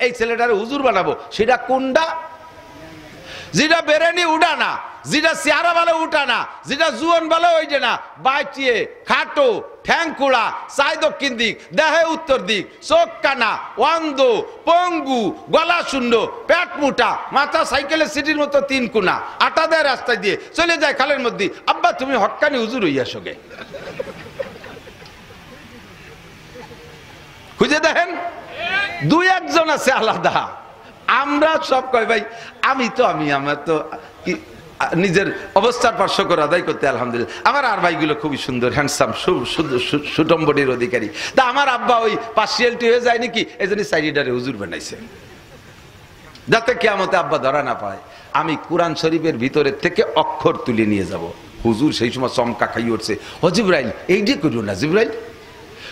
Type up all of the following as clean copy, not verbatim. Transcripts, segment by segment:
এই ছেলেটারে হুজুর বানাবো, সেটা কোনটা? যেটা বেরেনি উঠা না, যেটা চেহারা ভালো উঠা না, যেটা জুয়ন ভালো ওই যে না, বাইচিয়ে খাটো ঠ্যাংকুড়া, চাই দক্ষিণ দিক, দেহে উত্তর দিক, চোখ কানা, অন্ধ, পঙ্গু, গলা শূন্য, পেট মোটা, মাথা সাইকেলের সিটির মতো 3 কোনা, আটা দেয় রাস্তায় দিয়ে চলে যায় খালের মধ্যে। আব্বা তুমি হক্কানি হুজুর হইয়া সঙ্গে খুঁজে দেখেন, 2-1 আছে আলাদা। আমরা সব কয় ভাই আমি তো আমার তো নিজের অবস্থার পার্শ্বকর আদায় করতে আলহামদুলিল্লাহ। আমার আর ভাইগুলো খুবই সুন্দর, হ্যান্ডসাম, সুটম্বডির অধিকারী। তা আমার আব্বা ওই পার্সিয়ালিটি হয়ে যায় নাকি, এই জন্য সাইডারে হুজুর বানাইছে, যাতে কিয়ামতে আব্বা ধরা না পায়। আমি কোরআন শরীফের ভিতরের থেকে অক্ষর তুলে নিয়ে যাব। হুজুর সেই সময় চমকা খাই উঠছে, ও জিবরাইল এইটি করুন না জিবরাইল,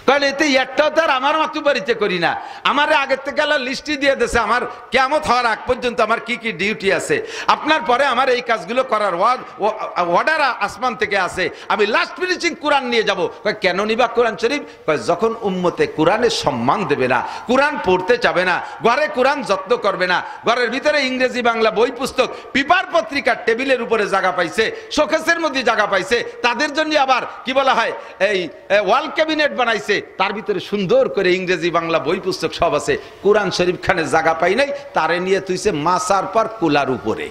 কারণ এতে একটাও তার আমার মাতুবাড়িতে করি না। আমার আগের থেকে আল্লাহ লিস্টই দিয়ে দিয়েছে, আমার কিয়ামত হওয়ার আগ পর্যন্ত আমার কি কি ডিউটি আছে, আপনার পরে আমার এই কাজগুলো করার অর্ডার আসমান থেকে আছে। আমি লাস্ট ফিনিশিং কোরআন নিয়ে যাব। কেন নিবা কোরআন শরীফ? যখন উম্মতে কোরআনের সম্মান দেবে না, কোরআন পড়তে চাবে না, ঘরে কোরআন যত্ন করবে না, ঘরের ভিতরে ইংরেজি বাংলা বই পুস্তক পেপার পত্রিকার টেবিলের উপরে জায়গা পাইছে, শোকেসের মধ্যে জায়গা পাইছে, তাদের জন্য আবার কি বলা হয় এই ওয়াল ক্যাবিনেট বানাইছে, তার ভিতরে সুন্দর করে ইংরেজি বাংলা বই পুস্তক সব আছে। কোরআন শরীফ খানে জায়গা পাই নাই, তারে নিয়ে তুইছে মাছার পর কুলার উপরে,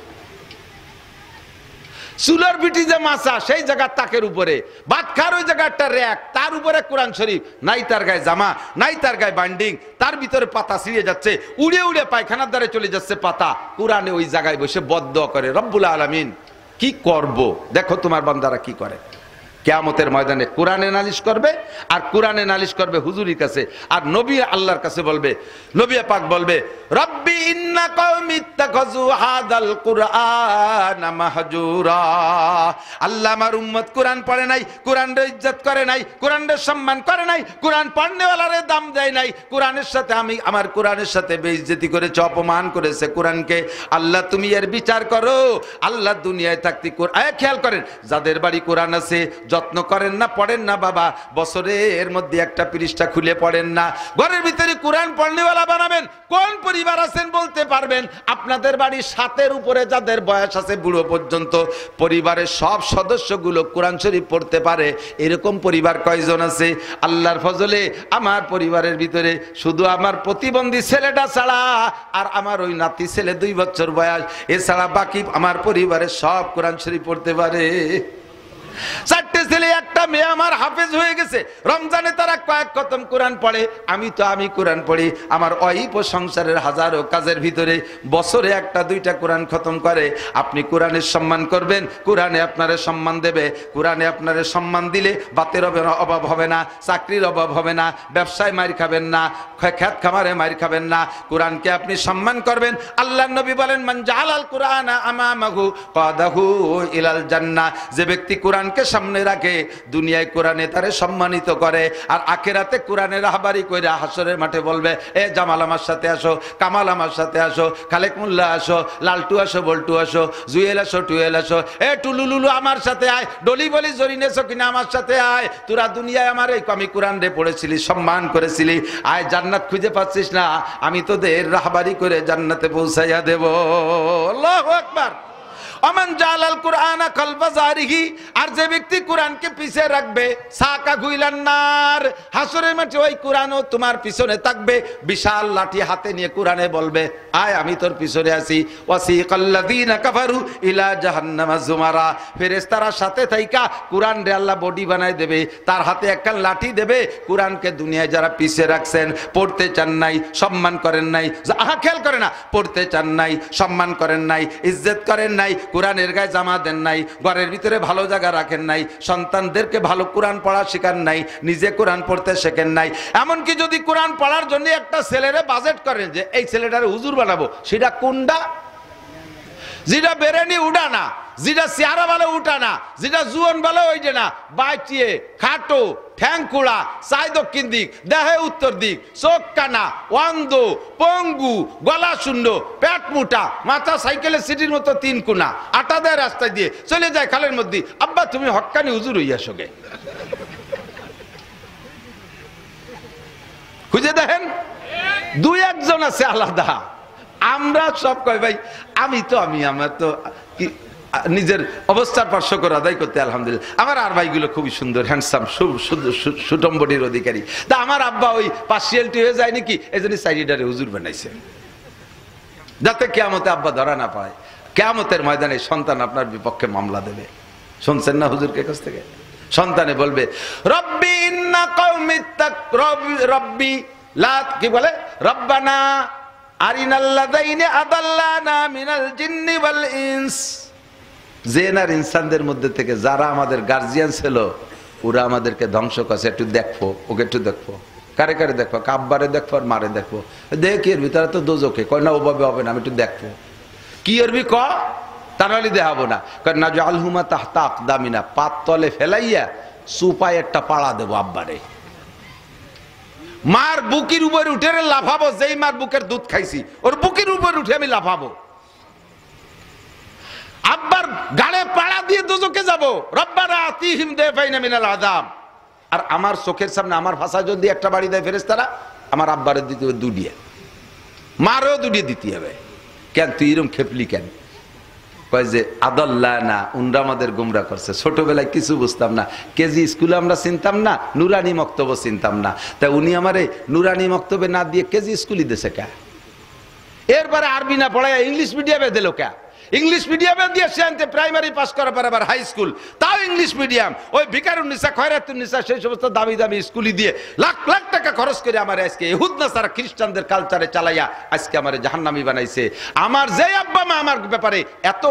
চুলার বিটি যে মাছা সেই জায়গার তাকের উপরে, ভাত খার ওই জায়গাটা র্যাক, তার উপরে কোরআন শরীফ নাই, তার গায়ে জামা নাই, তার গায়ে বাইন্ডিং, তার ভিতরে পাতা ছিঁড়ে যাচ্ছে, উড়ে উড়ে পায়খানার দ্বারে চলে যাচ্ছে পাতা, কোরআনে ওই জায়গায় বসে বদদোয়া করে রব্বুল আলামিন কি করব দেখো তোমার বান্দারা কি করে। কিয়ামতের ময়দানে কোরআনে নালিশ করবে, আর কোরআনে নালিশ করবে হুজুরির কাছে, আর নবী আল্লাহর কাছে বলবে, নবী পাক বলবে রব্বি ইন্না কওমি ইত্তাখাযু হাযাল কুরআনা মাহজুরা। আল্লাহ আমার উম্মত কোরআন পড়ে নাই, কোরআনের ইজ্জত করে নাই, কোরআনের সম্মান করে নাই, কোরআন পড়নেওয়ালারে দাম দেয় নাই, কোরআনের সাথে আমি আমার কোরআনের সাথে বেইজ্জতি করেছে, অপমান করেছে কোরআনকে। আল্লাহ তুমি এর বিচার করো। আল্লাহ দুনিয়ায় থাকতে খেয়াল করেন, যাদের বাড়ি কোরআন আছে যত্ন করেন না, পড়েন না বাবা, বছরে এর মধ্যে একটা পৃষ্ঠা খুলে পড়েন না, ঘরের ভিতরে কোরআন পড়নেওয়ালা বানাবেন। কোন পরিবার আছেন বলতে পারবেন? আপনাদের বাড়ি 7-এর উপরে যাদের বয়স আছে বুড়ো পর্যন্ত, পরিবারের সব সদস্যগুলো কোরআন শরীফ পড়তে পারে, এরকম পরিবার কয়জন আছে? আল্লাহর ফজলে আমার পরিবারের ভিতরে শুধু আমার প্রতিবন্ধী ছেলেটা ছাড়া আর আমার ওই নাতি ছেলে 2 বছর বয়স, এছাড়া বাকি আমার পরিবারের সব কোরআন শরীফ পড়তে পারে। 4টে ছেলে 1টা মেয়ে আমার হাফেজ হয়ে গেছে, রমজানে তারা কয়েক খতম কোরআন পড়ে, আমি কোরআন পড়ি। আমার ওয়াইফ সংসারের হাজারো কাজের ভিতরে বছরে 1-2টা কোরআন খতম করে। আপনি কোরআনের সম্মান করবেন, কোরআনে আপনারে সম্মান দেবে। কোরআনে আপনারে সম্মান দিলে বাতের অভাব হবে না, চাকরির অভাব হবে না, ব্যবসায় মার খাবেন না, খেত খামারে মার খাবেন না। কোরআনকে আপনি সম্মান করবেন। আল্লাহর নবী বলেন মান জাআলাল কুরআনা আমামাহু কাদাহু ইলাল জান্নাহ। যে ব্যক্তি কোরআনকে সামনে রাখে, দুনিয়ায় কোরআনে তারে সম্মানিত করে, আর আখিরাতে কোরআনের রাহবারি কইরা হাসরের মাঠে বলবে এ জামাল আমার সাথে আসো, কামাল আমার সাথে আসো, খালেক মোল্লা আসো, লালটু আসো, বল্টু আসো, জুয়েল আসো, টুয়েল আসো, এ টুলুলুলু আমার সাথে আয়, ডলি বলি জরিনেছো কিনা আমার সাথে আয়, তোরা দুনিয়ায় আমার এই আমি কোরআন রে পড়েছিলি, সম্মান করেছিলি, আয় জান্নাত খুঁজে পাচ্ছিস না, আমি তোদের রাহবারি করে জান্নাতে পৌঁছাইয়া দেব। আল্লাহু আকবার। আমান জালাল কুরআনা কলবা জারিহি, আর যে ব্যক্তি কোরআনকে পিছে রাখবে সাকা গুইলান নার, হাসরের মাঠে ওই কোরআনও তোমার পিছনে থাকবে, বিশাল লাঠি হাতে নিয়ে কোরআনে বলবে আয় আমি তোর পিছনে আছি। ওয়াসিকাল্লাযিনা কাফারু ইলা জাহান্নামা যুমারা, ফেরেশতারা সাথে থাইকা কোরআন রে আল্লাহ বডি বানায় দেবে, তার হাতে একটা লাঠি দেবে। কোরআনকে দুনিয়ায় যারা পিছে রাখছেন, পড়তে চান নাই, সম্মান করেন নাই, খেয়াল করে না, পড়তে চান নাই, সম্মান করেন নাই, ইজ্জত করেন নাই, কোরআনের গায়ে জামা দেন নাই, ঘরের ভিতরে ভালো জায়গা রাখেন নাই, সন্তানদেরকে ভালো কোরআন পড়া শেখান নাই, নিজে কোরআন পড়তে শেখেন নাই, এমনকি যদি কোরআন পড়ার জন্য একটা ছেলেরে বাজেট করেন যে এই ছেলেটারে হুজুর বানাবো, সেটা কোনটা? যেটা বেরেনি উঠা না, যেটা চেহারা ভালো উঠা না, যেটা জুয়ন ভালো ওই যে না, বাইচিয়ে খাটো ঠ্যাংকুড়া, চাই দক্ষিণ দিক, দেহে উত্তর দিক, চোখ কানা, অন্ধ, পঙ্গু, গলা শূন্য, পেট মোটা, মাথা সাইকেলের সিটির মতো 3 কোনা, আটা দেয় রাস্তায় দিয়ে চলে যায় খালের মধ্যে। আব্বা তুমি হক্কানি হুজুর হইয়া সঙ্গে খুঁজে দেখেন। দুই একজন আছে আলাদা। আমরা সব কয় ভাই আমি আমার তো নিজের অবস্থার পার্শ্বকর আদায় করতে আলহামদুলিল্লাহ। আমার আর ভাইগুলো খুবই সুন্দর, হ্যান্ডসাম, সুটম্বটির অধিকারী। তা আমার আব্বা ওই পার্সিয়ালিটি হয়ে যায় নাকি, এই জন্য সাইডারে হুজুর বানাইছে, যাতে কেয়ামতে আব্বা ধরা না পায়। কেয়ামতের ময়দানে সন্তান আপনার বিপক্ষে মামলা দেবে। শুনছেন না হুজুরকে কাছ থেকে? সন্তানে বলবে রব্বি ইন্না কওমি রব্বি লা, কি বলে, রব্বানা আরিনাল্লাযাইনি আদাল্লানা মিনাল জিন্নি ওয়াল ইনস। জিন আর ইনসানদের মধ্যে থেকে যারা আমাদের গার্জিয়ান ছিল, ওরা আমাদেরকে ধ্বংস করছে। একটু দেখবো, ওকে একটু দেখবো। কারে কারে দেখবো? আব্বারে দেখবো আর মারে দেখবো। দেখি এর ভিতরে তো দোজকে। কয় না, ওভাবে হবে না, আমি একটু দেখবো। কি এরবি ক, তাহলে দেখাবো না। কয় না জালহুমা তাহতা আকদামিনা, পাত তলে ফেলাইয়া সুপায় একটা পাড়া দেবো আব্বারে। মার বুকের উপরে উঠে লাফাবো, যেই মার বুকের দুধ খাইছি ওর বুকের উপরে উঠে আমি লাফাবো। আব্বার গাড়ে পাড়া দিয়ে দোজকে যাবো। রব্বানা আতিহিম দাইফাইনা মিনাল আযাব। আর আমার চোখের সামনে আমার ভাষা যদি একটা বাড়ি দেয় ফেরেশতারা, আমার আব্বারে দিতে হবে দুডিয়ে, মারও দুডিয়ে দিতে হবে। কেন তুই এরকম খেপলি কেন? কয় যে আদাল্লানা, উনরা আমাদের গুমরা করছে। ছোটবেলায় কিছু বুঝতাম না, কেজি স্কুলে আমরা চিনতাম না, নুরানি মক্তব্য চিনতাম না। তা উনি আমারে নুরানি মক্তবে না দিয়ে কেজি স্কুলই দিয়েছে কে? এরপরে আরবি না পড়ায় ইংলিশ মিডিয়ামে দিল কে? ইংলিশ মিডিয়ামে দিয়ে সে আনতে প্রাইমারি পাস করার পর আবার হাই স্কুল, তাও ইংলিশ মিডিয়াম। ওই ভিকারুন্নিসা, খয়রাতুন্নিসা, সেই সমস্ত দামি দামি স্কুলে দিয়ে লাখ লাখ টাকা খরচ করে আমার আজকে ইহুদ নাসারা খ্রিস্টানদের কালচারে চালাইয়া আজকে আমার জাহান্নামী বানাইছে। আমার যে আব্বা মা আমার ব্যাপারে এত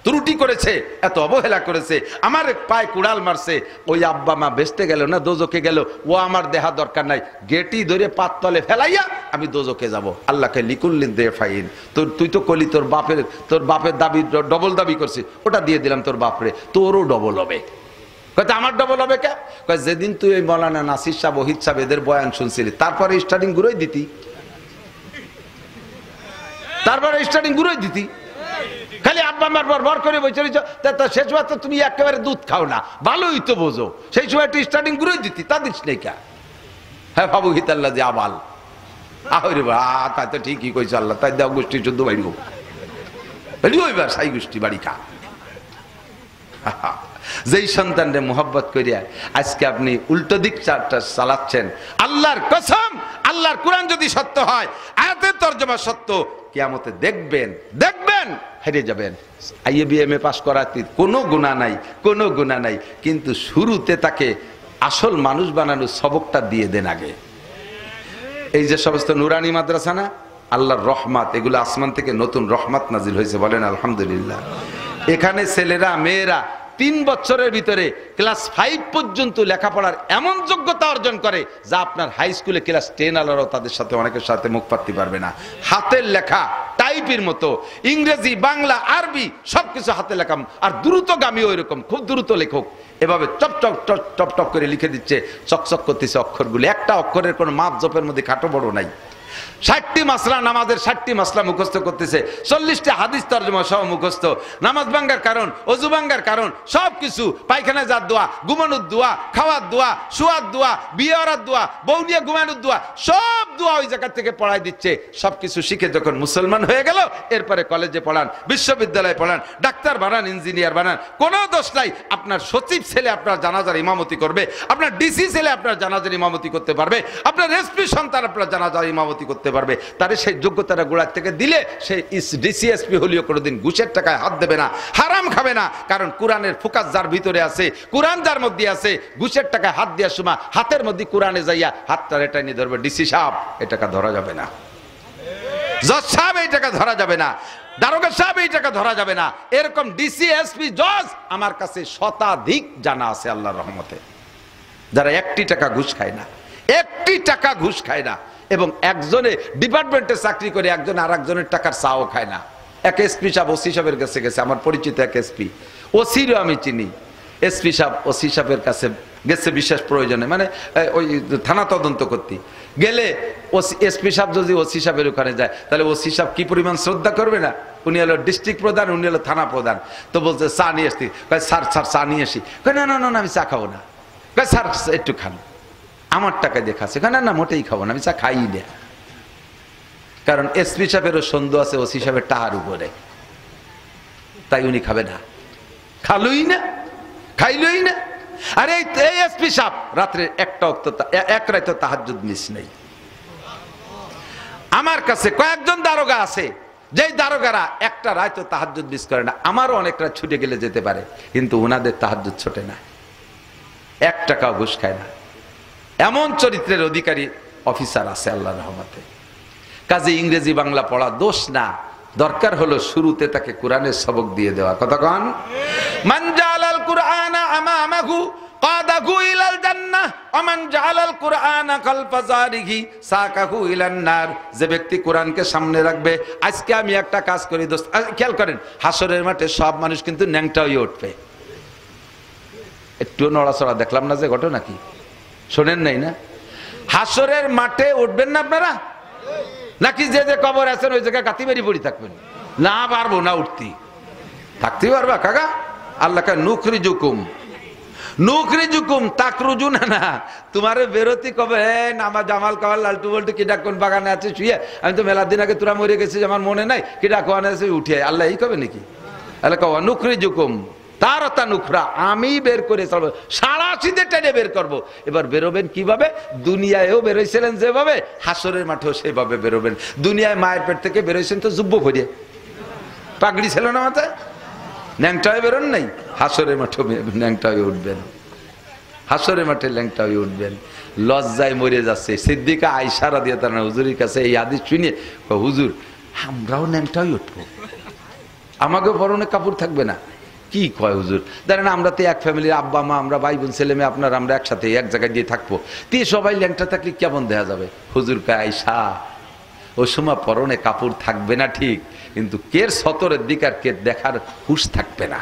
ত্রুটি করেছে, এত অবহেলা করেছে, আমার পায়ে কুড়াল মারছে, ওই আব্বা মা বেস্টে গেল না দোজকে গেল, ও আমার দেহা দরকার নাই। গেটি ধরে পাত তলে ফেলাইয়া আমি দোজকে যাব। আল্লাহকে লিকুল্লিন দে ফাইন। তুই তো কলি তোর বাপের দাবি ডবল দাবি করছিস, ওটা দিয়ে দিলাম তোর বাপরে, তোরও ডবল হবে। কয়টা আমার ডবল হবে কে? কয় যেদিন তুই ওই মৌলানা নাসির সাহেব, ওহিদ সাহেব এদের বয়ান শুনছিলি, তারপরে স্টার্টিং গুঁড়োই দিতি, খালি আব্বা মার বর করে বসে শেষ বার তো তুমি একেবারে দুধ খাও না, ভালোই তো বোঝো, সেই সময় একটু স্টার্টিং গুঁড়োই দিতি, তা দিস নেই কে? হ্যাঁ বাবু হিতাল্লা যে আবাল আহরে বা, তাই তো ঠিকই কইছে আল্লাহ, তাই দেওয়া গোষ্ঠী চোদ্দ বাড়ি হইবার সাই গোষ্ঠী বাড়ি খা। যেই সন্তানরে মোহাব্বত করিয়া আজকে আপনি উল্টো দিক চালাচ্ছেন, আল্লাহর কসম, আল্লাহর কোরআন যদি সত্য হয়, আয়াতের তরজমা সত্য, কিয়ামতে দেখবেন হেরে যাবেন। IABM পাস করাতে কোনো গুনাহ নাই, কোনো গুনাহ নাই, কিন্তু শুরুতে তাকে আসল মানুষ বানানোর সবকটা দিয়ে দেন আগে। এই যে সমস্ত নুরানি মাদ্রাসা না, আল্লাহর রহমত, এগুলো আসমান থেকে নতুন রহমত নাজিল হয়েছে, বলেন আলহামদুলিল্লাহ। এখানে ছেলেরা মেয়েরা 3 বছরের ভিতরে ক্লাস 5 পর্যন্ত লেখাপড়ার এমন যোগ্যতা অর্জন করে যা আপনার হাই স্কুলে ক্লাস 10 আলারাও তাদের সাথে অনেকের সাথে মুখ পাততে পারবে না। হাতের লেখা টাইপের মতো, ইংরেজি, বাংলা, আরবি সবকিছু হাতে লেখা, আর দ্রুতগামী, ওই রকম খুব দ্রুত লেখক, এভাবে top top top top top করে লিখে দিচ্ছে, চকচক করতেছে অক্ষরগুলি। একটা অক্ষরের কোনো মাপ জপের মধ্যে খাটো বড় নাই। 60টি মাসলা, নামাজের 60টি মাসলা মুখস্থ করতেছে, 40টা হাদিস তরজমা সহ মুখস্থ, নামাজ ভাঙ্গার কারণ, অজু ভাঙ্গার কারণ, সবকিছু, পায়খানা যার দোয়া, ঘুমানোর দোয়া, খাওয়ার দোয়া, শোয়ার দোয়া, বিয়ে করার দোয়া, বউ নিয়ে ঘুমানোর দোয়া, সব দোয়া ওই জায়গা থেকে পড়াই দিচ্ছে। সবকিছু শিখে যখন মুসলমান হয়ে গেল, এরপরে কলেজে পড়ান, বিশ্ববিদ্যালয়ে পড়ান, ডাক্তার বানান, ইঞ্জিনিয়ার বানান, কোনো দোষ নাই। আপনার সচিব ছেলে আপনার জানাজার ইমামতি করবে, আপনার ডিসি ছেলে আপনার জানাজার ইমামতি করতে পারবে, আপনার এসপি সন্তান আপনার জানাজার ইমামতি করতে পারবে। তারে সেই যোগ্যতাটা গোড়ার থেকে দিলে সেই ডিসিএসপি হলেও কোনোদিন ঘুষের টাকায় হাত দেবে না, হারাম খাবে না। কারণ কোরআনের ফোকাস যার ভিতরে আছে, কোরআন যার মধ্যে আছে, ঘুষের টাকায় হাত দেওয়ার সময় হাতের মধ্যে কোরআনে যাইয়া হাতটা রেটাই ধরবে। ডিসি সাহেব এই টাকা ধরা যাবে না, জজ সাহেব এই টাকা ধরা যাবে না, দারোগা সাহেব এই টাকা ধরা যাবে না। এরকম ডিসিএসপি জজ আমার কাছে শতাধিক জানা আছে আল্লাহর রহমতে, যারা 1টি টাকা ঘুষ খায় না, 1টি টাকা ঘুষ খায় না, এবং একজনে ডিপার্টমেন্টে চাকরি করে একজন আর একজনের টাকার চাও খায় না। এক এসপি সাহেব ওসি সাহেবের কাছে গেছে, আমার পরিচিত এক এসপি, ওসিরও আমি চিনি, এসপি সাহেব ওসি সাহেবের কাছে গেছে বিশেষ প্রয়োজনে, মানে ওই থানা তদন্ত করতে গেলে এসপি সাহেব যদি ওসি সাহেবের ওখানে যায়, তাহলে ওসি সাহেব কি পরিমাণ শ্রদ্ধা করবে না। উনি হলো ডিস্ট্রিক্ট প্রধান, উনি হলো থানা প্রধান। তো বলছে চা নিয়ে আসতি, স্যার স্যার চা নিয়ে আসি। না না না, আমি চা খাবো না। স্যার একটু খান, আমার টাকা দিয়ে খাচ্ছে। না না, মোটেই খাবো না, আমি চা খাই না। কারণ এসপি সাহেবেরও সন্দেহ আছে ওসি সাহেবের টাহার উপরে, তাই উনি খাবে না, খালুই না, খাইলই না। আরে এই এসপি সাহেব রাত্রে এক রাত তাহাজ্জুদ মিস নেই। আমার কাছে কয়েকজন দারোগা আছে যেই দারোগারা একটা রাত তাহাজ্জুদ মিস করে না। আমারও অনেক রাত ছুটে গেলে যেতে পারে, কিন্তু ওনাদের তাহাজ্জুদ ছোটে না, 1 টাকাও ঘুষ খায় না। এমন চরিত্রের অধিকারী অফিসার আছে আল্লাহর রহমতে। কাজে ইংরেজি বাংলা পড়া দোষ না, দরকার হলো শুরুতে তাকে কোরআনের সবক দিয়ে দেওয়া। কতক্ষণ মান জালাল কুরআনা আমামাহু কাদাহু ইলাল জান্নাহ ওয়া মান জালাল কুরআনা খালফা যারিহি সাকাহু ইলান নার। যে ব্যক্তি কোরআনকে সামনে রাখবে, আজকে আমি একটা কাজ করি দোস্ত, খেয়াল করেন, হাসরের মাঠে সব মানুষ কিন্তু ন্যাংটা হয়ে উঠবে। একটু নড়াচড়া দেখলাম না যে ঘটনা কি শোনেন নাই না? হাসরের মাঠে উঠবেন না আপনারা, নাকি যে যে কবর আছেন ওই জায়গায় গাতি বেরি পড়ি থাকবেন? না পারবো না উঠতি, থাকতে পারবা কাকা? আল্লাহ কা নুকরি জুকুম তাকরুজু না, তোমারে বেরোতি কবে নামা জামাল কাওয়াল লালটু বলটু কিডা কোন বাগানে আছে শুয়ে, আমি তো মেলার দিন আগে তোরা মরে গেছি আমার মনে নাই, কিডা কোয়ানে আছে উঠে, আল্লাহ এই কবে নাকি? আল্লাহ কওয়া নুকরি জুকুম তার তা নুখরা, আমি বের করে চলবো, সারা শীতে টেনে বের করবো। এবার বেরোবেন কিভাবে? দুনিয়ায়ও বেরোইছিলেন যেভাবে, হাসরের মাঠেও সেভাবে বেরোবেন। দুনিয়ায় মায়ের পেট থেকে বেরোইছেন তো জুব্বো ভরিয়ে, পাগড়ি ছিল না মাথায়, ন্যাংটা হয়ে বেরোন নাই। হাসরের মাঠেও ন্যাংটা হয়ে উঠবেন, হাসরের মাঠে ল্যাংটা হয়ে উঠবেন। লজ্জায় মরে যাচ্ছে সিদ্দিকা আয়েশা রাদিয়াল্লাহু আনহা হুজুরের কাছে এই হাদিস শুনে, হুজুর আমরাও ন্যাংটা হয়ে উঠবো, আমাকেও পরনে কাপড় থাকবে না? কি কয় হুজুর? জানেন আমরা তো এক ফ্যামিলির, আব্বা মা, আমরা ভাই বোন ছেলে মেয়ে, আপনার আমরা একসাথে এক জায়গায় দিয়ে থাকবো, তে সবাই ল্যাংটা থাকলে কেমন দেখা যাবে? হুজুর কয় আয়েশা ওই সময় পরনে কাপড় থাকবে না ঠিক, কিন্তু কের সতরের দিক আর কে দেখার হুঁশ থাকবে না।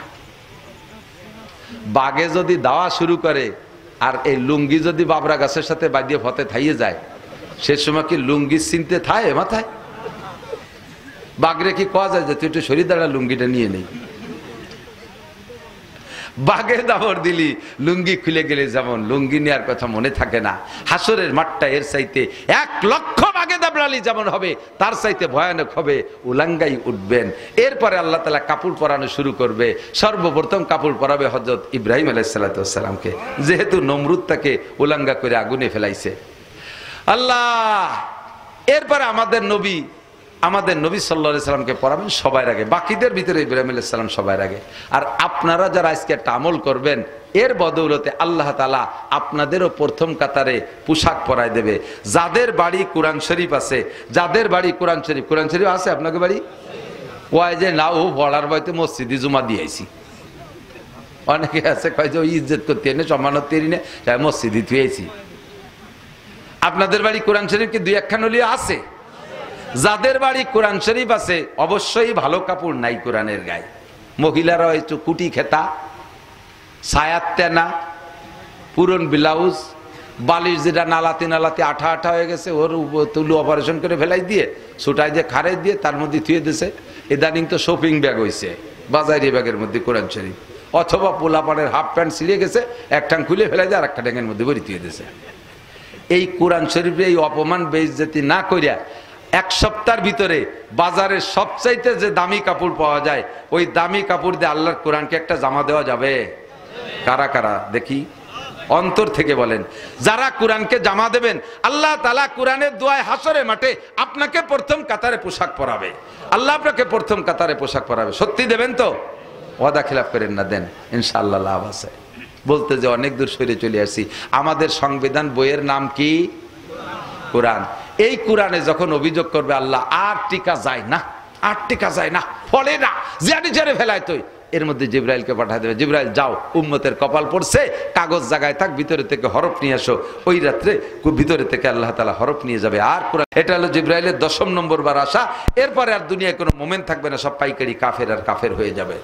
বাগে যদি দাওয়া শুরু করে আর এই লুঙ্গি যদি বাবরা গাছের সাথে বাঁধিয়ে ফতে থাইয়ে যায়, সে সময় কি লুঙ্গি চিনতে থায় মাথায়? বাগরে কি কোয়া যায় যে তুই একটু শরীর দ্বারা লুঙ্গিটা নিয়ে নেই? বাগে দাবড় দিলি লুঙ্গি খুলে গেলে যেমন লুঙ্গি নেওয়ার কথা মনে থাকে না, হাসরের মাঠটা এর চাইতে 1 লক্ষ বাগে দাবড়ালি যেমন হবে তার চাইতে ভয়ানক হবে। উলাঙ্গাই উঠবেন। এরপরে আল্লাহ তাআলা কাপড় পরানো শুরু করবে। সর্বপ্রথম কাপড় পরাবে হযরত ইব্রাহিম আলাইহিস সালাতু ওয়াস সালামকে, যেহেতু নমরুদ তাকে উলাঙ্গা করে আগুনে ফেলাইছে আল্লাহ। এরপরে আমাদের নবী সাল্লাল্লাহু আলাইহি সাল্লামকে পড়াবেন সবার আগে, বাকিদের ভিতরে ইব্রাহিম আলাইহিস সালাম সবার আগে। আর আপনারা যারা আজকে একটা আমল করবেন, এর বদৌলতে আল্লাহ তাআলা আপনাদেরও প্রথম কাতারে পোশাক পরায় দেবে। যাদের বাড়ি কোরআন শরীফ আছে, যাদের বাড়ি কোরআন শরীফ আছে, আপনাকে বাড়ি ওই যে না ও পড়ার বয়তে মসজিদে জুমা দিয়েছি, অনেকে আছে কয় যে ওই ইজ্জত করতে এনে সম্মানত এনে মসজিদে থুয়েছি। আপনাদের বাড়ি কোরআন শরীফ কি 2-1 খান হলেও আছে? যাদের বাড়ি কোরআন শরীফ আছে অবশ্যই ভালো কাপড় নাই কোরআনের গায়ে। মহিলারা একটু কুটি খেতা, ছায়াত তেনা, পুরন ব্লাউজ, বালিশ যেটা নালাতে নালাতে আঠা আঠা হয়ে গেছে, ওর তুলু অপারেশন করে ফেলাই দিয়ে ছুটাই দিয়ে খারে দিয়ে তার মধ্যে থুয়ে দিছে। ইদানিং তো শপিং ব্যাগ হয়েছে, বাজারি ব্যাগের মধ্যে কোরআন শরীফ, অথবা পোলাপানের হাফ প্যান্ট ছিঁড়ে গেছে, এক ঠ্যাং খুলে ফেলাই দিয়ে আর একটা ট্যাঙ্গের মধ্যে ভরি থুয়ে দিছে। এই কোরআন শরীফে এই অপমান বেইজ্জতি না করিয়া 1 সপ্তাহের ভিতরে বাজারের সবচাইতে যে দামি কাপড় পাওয়া যায়, ওই দামি কাপড় দিয়ে আল্লাহর কোরআনকে একটা জামা দেওয়া যাবে? কারা কারা দেখি অন্তর থেকে বলেন। যারা কোরআনকে জামা দেবেন, আল্লাহ তাআলা কোরআনের দোয়ায় হাসরের মাঠে আপনাকে প্রথম কাতারে পোশাক পরাবে। আল্লাহ আপনাকে প্রথম কাতারে পোশাক পরাবে। সত্যি দেবেন তো? ওয়াদা খিলাফ করেন না, দেন, ইনশাআল্লাহ লাভ আছে। বলতে যে অনেক দূর সরে চলে আসছি। আমাদের সংবিধান বইয়ের নাম কি? কোরআন। এই কোরআনে যখন অভিযোগ করবে আল্লাহ, আর টিকা যায় না, আর টিকা যায় না, ফলে না, জানি জারে ফেলায় তুই, এর মধ্যে জিবরাইলকে পাঠিয়ে দেবে, জিবরাইল যাও, উম্মতের কপাল পড়ছে, কাগজ জায়গায় থাক, ভিতরে থেকে হরফ নিয়ে আসো। ওই রাত্রে ভিতরে থেকে আল্লাহ তাআলা হরফ নিয়ে যাবে। আর কোরআন, এটা হলো জিবরাইলের 10ম নম্বর বার আসা। এরপরে আর দুনিয়ায় কোনো মোমেন্ট থাকবে না, সব পাইকারি কাফের আর কাফের হয়ে যাবে।